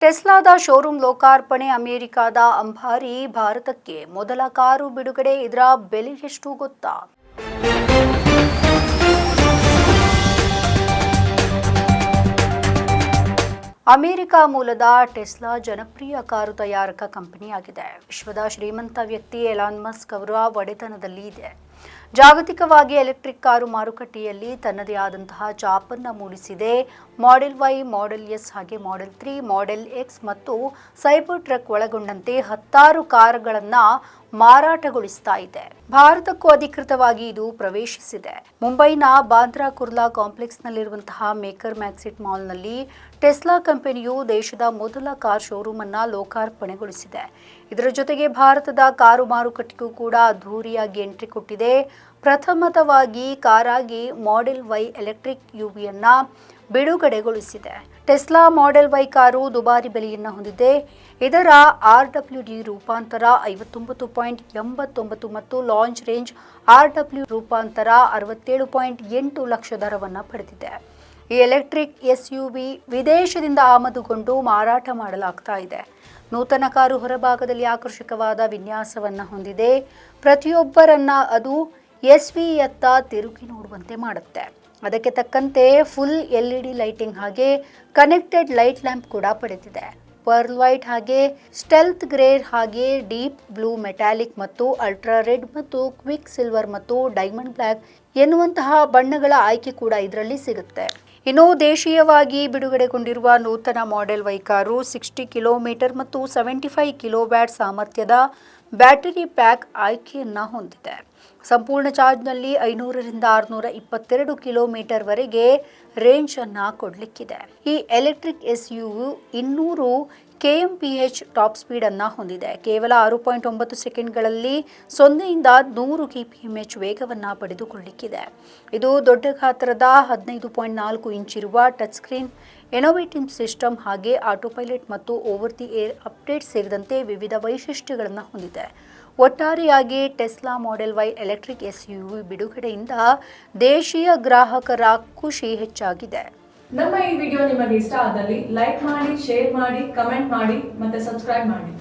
ಟೆಸ್ಲಾದ showroom ಲೋಕಾರ್ಪಣೆ. ಅಮೆರಿಕದ ಅಂಬಾರಿ ಭಾರತಕ್ಕೆ ಮೊದಲ ಕಾರು ಬಿಡುಗಡೆ. ಇದರ ಬೆಲೆ ಎಷ್ಟು ಗೊತ್ತಾ? ಅಮೆರಿಕ ಮೂಲದ ಟೆಸ್ಲಾ ಜನಪ್ರಿಯ ಕಾರು ತಯಾರಕ ಕಂಪನಿಯಾಗಿದೆ. ವಿಶ್ವದ ಶ್ರೀಮಂತ ವ್ಯಕ್ತಿ ಎಲಾನ್ ಮಸ್ಕ್ ಅವರ ಒಡೆತನದಲ್ಲಿ ಇದೆ. ಜಾಗತಿಕವಾಗಿ ಎಲೆಕ್ಟ್ರಿಕ್ ಕಾರು ಮಾರುಕಟ್ಟೆಯಲ್ಲಿ ತನ್ನದೇ ಆದಂತಹ ಛಾಪನ್ನು ಮೂಡಿಸಿದೆ. ಮಾಡೆಲ್ ವೈ, ಮಾಡೆಲ್ ಎಸ್ ಹಾಗೆ ಮಾಡೆಲ್ 3, ಮಾಡೆಲ್ ಎಕ್ಸ್ ಮತ್ತು ಸೈಬರ್ ಟ್ರಕ್ ಒಳಗೊಂಡಂತೆ 10 ಕಾರುಗಳನ್ನು ಮಾರಾಟಗೊಳಿಸ್ತಾ ಇದೆ. ಭಾರತಕ್ಕೂ ಅಧಿಕೃತವಾಗಿ ಇದು ಪ್ರವೇಶಿಸಿದೆ. ಮುಂಬೈನ ಬಾಂದ್ರಾ ಕುರ್ಲಾ ಕಾಂಪ್ಲೆಕ್ಸ್ನಲ್ಲಿರುವಂತಹ ಮೇಕರ್ ಮ್ಯಾಕ್ಸಿಟ್ ಮಾಲ್ನಲ್ಲಿ ಟೆಸ್ಲಾ ಕಂಪನಿಯು ದೇಶದ ಮೊದಲ ಕಾರ್ ಶೋರೂಮ್ ಅನ್ನು ಲೋಕಾರ್ಪಣೆಗೊಳಿಸಿದೆ. ಇದರ ಜೊತೆಗೆ ಭಾರತದ ಕಾರು ಮಾರುಕಟ್ಟೆಗೂ ಕೂಡ ಅದ್ಧೂರಿಯಾಗಿ ಎಂಟ್ರಿ ಕೊಟ್ಟಿದೆ. ಪ್ರಥಮತವಾಗಿ ಕಾರಾಗಿ ಮಾಡೆಲ್ ವೈ ಎಲೆಕ್ಟ್ರಿಕ್ ಯುವಿಯನ್ನ ಬಿಡುಗಡೆಗೊಳಿಸಿದೆ. ಟೆಸ್ಲಾ ಮಾಡೆಲ್ ವೈ ಕಾರು ದುಬಾರಿ ಬೆಲೆಯನ್ನು ಹೊಂದಿದೆ. ಇದರ RWD ರೂಪಾಂತರ 59.89 ಮತ್ತು ಲಾಂಚ್ ರೇಂಜ್ RW ರೂಪಾಂತರ 67.8 ಲಕ್ಷ ದರವನ್ನು ಪಡೆದಿದೆ. ಈ ಎಲೆಕ್ಟ್ರಿಕ್ SUV ವಿದೇಶದಿಂದ ಆಮದುಗೊಂಡು ಮಾರಾಟ ಮಾಡಲಾಗ್ತಾ ಇದೆ. ನೂತನ ಕಾರು ಹೊರಭಾಗದಲ್ಲಿ ಆಕರ್ಷಕವಾದ ವಿನ್ಯಾಸವನ್ನು ಹೊಂದಿದೆ. ಪ್ರತಿಯೊಬ್ಬರನ್ನ ಅದು SUVಯತ್ತ ತಿರುಗಿ ನೋಡುವಂತೆ ಮಾಡುತ್ತೆ. ಅದಕ್ಕೆ ತಕ್ಕಂತೆ ಫುಲ್ LED ಲೈಟಿಂಗ್ ಹಾಗೆ ಕನೆಕ್ಟೆಡ್ ಲೈಟ್ ಲ್ಯಾಂಪ್ ಕೂಡ ಪಡೆದಿದೆ. ಪರ್ಲ್ ವೈಟ್ ಹಾಗೆ ಸ್ಟೆಲ್ತ್ ಗ್ರೇ ಹಾಗೆ ಡೀಪ್ ಬ್ಲೂ ಮೆಟಾಲಿಕ್ ಮತ್ತು ಅಲ್ಟ್ರಾ ರೆಡ್ ಮತ್ತು ಕ್ವಿಕ್ ಸಿಲ್ವರ್ ಮತ್ತು ಡೈಮಂಡ್ ಬ್ಲ್ಯಾಕ್ ಎನ್ನುವಂತಹ ಬಣ್ಣಗಳ ಆಯ್ಕೆ ಕೂಡ ಇದರಲ್ಲಿ ಸಿಗುತ್ತೆ. ಇನ್ನು ದೇಶೀಯವಾಗಿ ಬಿಡುಗಡೆಗೊಂಡಿರುವ ನೂತನ ಮಾಡೆಲ್ ವೈ ಕಾರು 60 ಕಿಲೋಮೀಟರ್ ಮತ್ತು 75 ಕಿಲೋವ್ಯಾಟ್ ಸಾಮರ್ಥ್ಯದ ಬ್ಯಾಟರಿ ಪ್ಯಾಕ್ ಆಯ್ಕೆಯನ್ನು ಹೊಂದಿದೆ. ಸಂಪೂರ್ಣ ಚಾರ್ಜ್ನಲ್ಲಿ 500ರಿಂದ 622 ಕಿಲೋಮೀಟರ್ ವರೆಗೆ ರೇಂಜ್ ಅನ್ನು ಕೊಡಲಿಕ್ಕಿದೆ. ಈ electric SUV 200 kmph top speed ಅನ್ನು ಹೊಂದಿದೆ. ಕೇವಲ 6.9 ಸೆಕೆಂಡ್ಗಳಲ್ಲಿ 0ಯಿಂದ 100 kph ವೇಗವನ್ನು ಪಡೆದುಕೊಳ್ಳಲಿಕ್ಕಿದೆ. ಇದು ದೊಡ್ಡ ಗಾತ್ರದ 15.4 ಇಂಚ್ ಇರುವ ಟಚ್ ಸ್ಕ್ರೀನ್, ಇನೋವೇಟಿವ್ ಸಿಸ್ಟಮ್ ಹಾಗೆ ಆಟೋ ಪೈಲಟ್ ಮತ್ತು ಓವರ್ ದಿ ಏರ್ ಅಪ್ಡೇಟ್ ಸೇರಿದಂತೆ ವಿವಿಧ ವೈಶಿಷ್ಟ್ಯಗಳನ್ನು ಹೊಂದಿದೆ. ಒಟ್ಟಾರೆಯಾಗಿ Tesla model Y electric SUV ಬಿಡುಗಡೆಯಿಂದ ದೇಶೀಯ ಗ್ರಾಹಕರ ಖುಷಿ ಹೆಚ್ಚಾಗಿದೆ. ನಮ್ಮ ಈ ವಿಡಿಯೋ ನಿಮಗೆ ಇಷ್ಟ ಆದಲ್ಲಿ ಲೈಕ್ ಮಾಡಿ, ಶೇರ್ ಮಾಡಿ, ಕಮೆಂಟ್ ಮಾಡಿ ಮತ್ತೆ ಸಬ್ಸ್ಕ್ರೈಬ್ ಮಾಡಿ.